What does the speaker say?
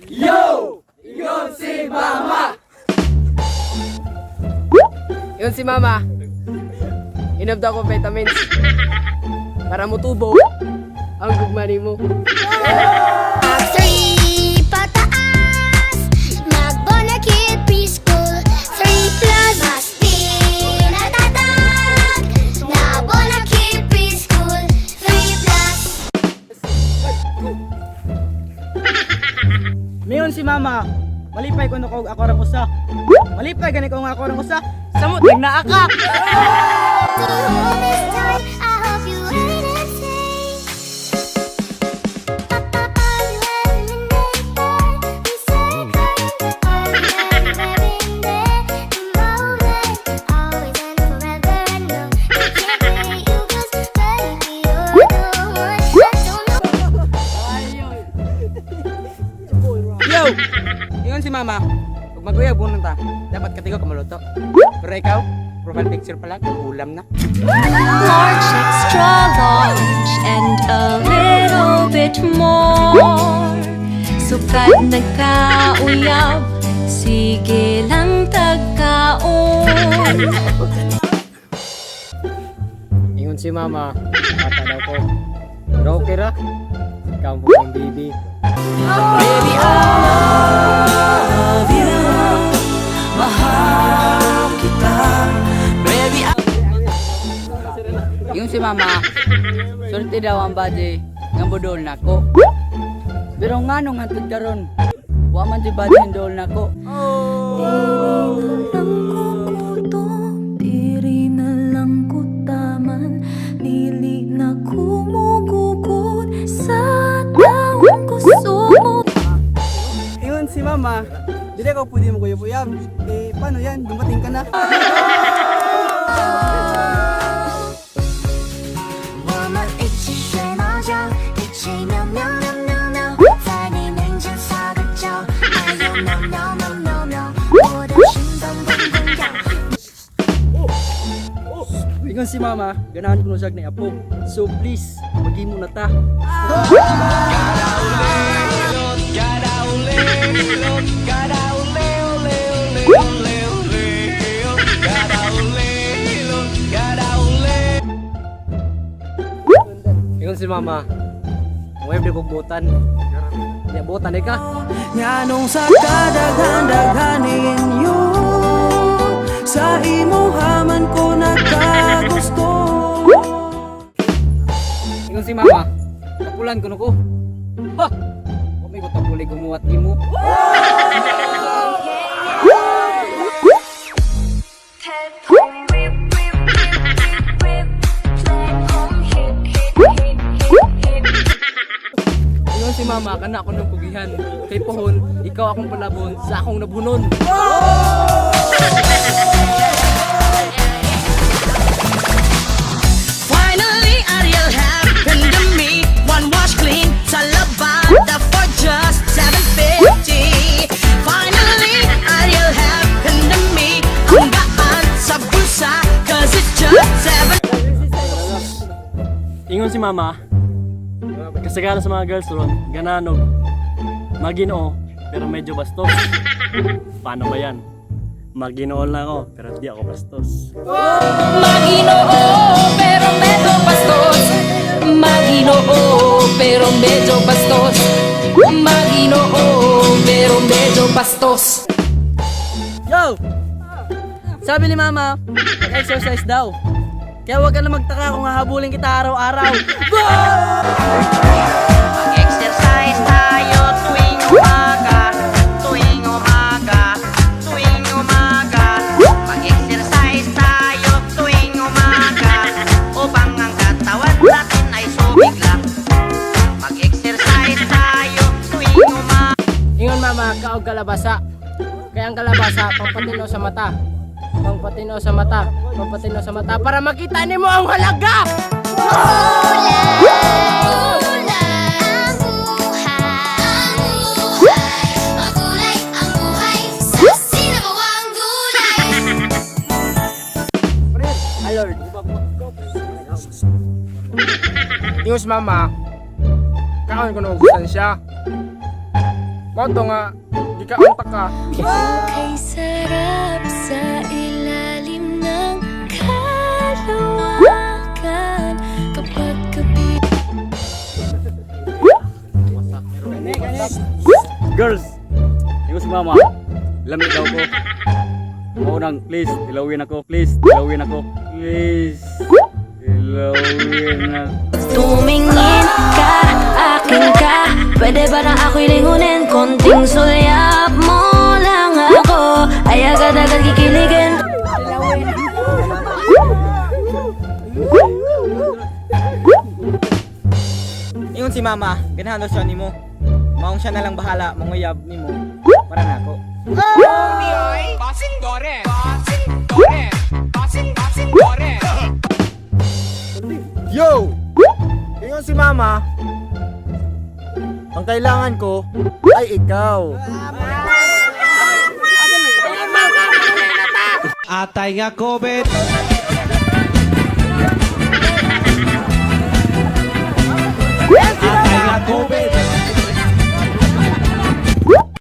Yo! Yun si Mama! Yun si Mama. Inom daw ko vitamins para mutubo ang gugmani mo. Three pataas, mag-Bonakid preschool. 3 plus mas pinatatag na Bonakid preschool. 3 plus. Mayon si Mama, malipay ko ako rang usa. Malipay gani ko nga ako rang usa. Samot naa ka. To hold this time, I hope you wait and see. Are you having there? We say are you having there? Moment, always and forever. And no, you can't play you 'cause baby you're the one. I don't know. Yo! Ingon si Mama, pag mag-uyab mo ta, dapat katigo ka maluto. Pero ikaw, profile picture pa lang, ulam na. Large extra large and a little bit more. Sukat nagkauyab, sige lang tagkaon. Ingon si Mama, bata daw ko. Pero okay ra. Ikaw mo ang baby. Baby, I love you. Mahal kita. Baby, Yung si Mama, sulti daw ang body, nga budol na ko. Pero nga nung hantod karon, wa man di body hindol na ko. diri na lang kutaman, dili na kumugugod sa taong gusto mo. Ingon si Mama, dili ko pwede mo kuyab-uyab. Eh, paano yan? Dumating ka na. 我们一起睡猫觉，一起喵喵喵喵喵，在你面前撒个娇，还有喵喵喵喵喵，我的心脏砰砰跳。 Ingon si Mama, ganahan ko na siya ni Apo. So please, maghimo na ta. Ingon si Mama, wave di bubutan. Di butan ka. Nganong sa kadaghan-daghanin inyo sa imuhaman ko nagkagusto. Ingon si Mama, kapulan ko ko. Ha! Huwag may kutapuli gumuwat ni mo. Ingon si Mama, kana ako ng pugihan. Kay Pohon, ikaw akong palabon sa akong nabunon. Finally, Ariel happened to me. One wash clean, sa labada for just $7.50. Finally, Ariel happened to me. Ang gaan sa bulsa, 'cause it's just Ingon si Mama, kasagana sa mga girls ron, gananog, Maginoo, pero medyo bastos. Paano ba yan? Maginoo lang ako, pero di ako bastos. Maginoo, pero medyo bastos. Maginoo, pero medyo bastos. Maginoo, pero medyo bastos. Yo! Sabi ni Mama, mag-exercise daw. Kaya huwag ka na magtaka kung hahabulin kita araw-araw. Mag-exercise tayo tuwing umaga, tuwing umaga, tuwing umaga. Mag-exercise tayo tuwing umaga, upang ang katawan natin ay sumigla. Mag-exercise tayo tuwing umaga. Ingon Mama, kaog kalabasa. Kaya ang kalabasa, pampatino sa mata. Pampatino sa mata. Pampatino sa mata para makita nimo ang halaga! Makulay ang buhay sa sinabawang gulay. Lord. Ingon si Mama, kaon ko na ubusan siya. Mato nga, di ka antak ka. Ay sarap sa ilalim ng kalawakan kapag gabi. Girls, yung si mama, lamig daw ko. Maunang, please, ilawin ako, please, ilawin ako. Please, ilawin ako. Tumingin ka, akin ka. Pwede ba na ako'y lingunin? Konting sulyap mo lang ako ay agad-agad kikiligin. Ingon si mama, ganahan daw siya nimo. Maong siya na lang bahala, manguyab nimo para nako. Yo! Ingon si mama, ang kailangan ko ay ikaw. Atay nga COVID